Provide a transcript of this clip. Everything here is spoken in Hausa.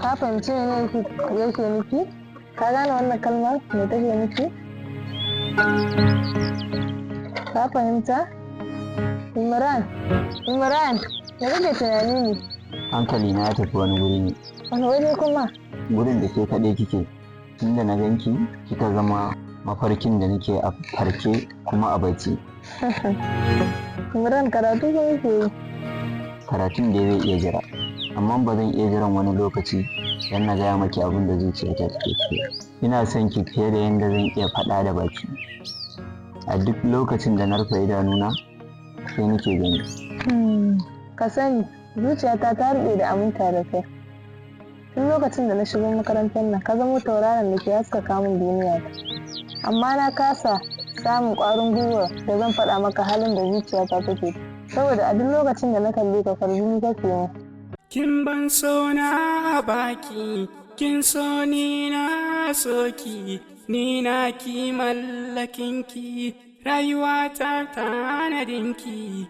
Ka fahimci me yake nufi? Ka gane wannan kalmar me take nufi? Ka fahimta? Imran, me kake tunani ne? Hankali na ya tafi wani guri ne. Wani waje kuma? Gurin da ke kaɗai kike. Tunda na ganki kika zama mafarkin da nake a farke kuma a bacci. Imran, karatu ko yake yi? Karatun da zai iya jira, amma ba zan iya jiran wani lokaci don na gaya maki abin da zuciyata take ciki. Ina son ki fiye da yadda zan iya faɗa da baki. A duk lokacin da na rufe idanuna sai nake gani. Ka sani zuciyata ta riƙe da aminta da kai. Tun lokacin da na shigo makarantar nan ka zamo tauraron da ke haskaka min duniya ta. Amma na kasa samun ƙwarin gwiwa da zan faɗa maka halin da zuciyata take. Saboda a duk lokacin da na kalle ka kwarjini kake mu. Kin ban so na baki, kin so ni na soki, ni na ki mallakinki, rayuwa ta tanadinki.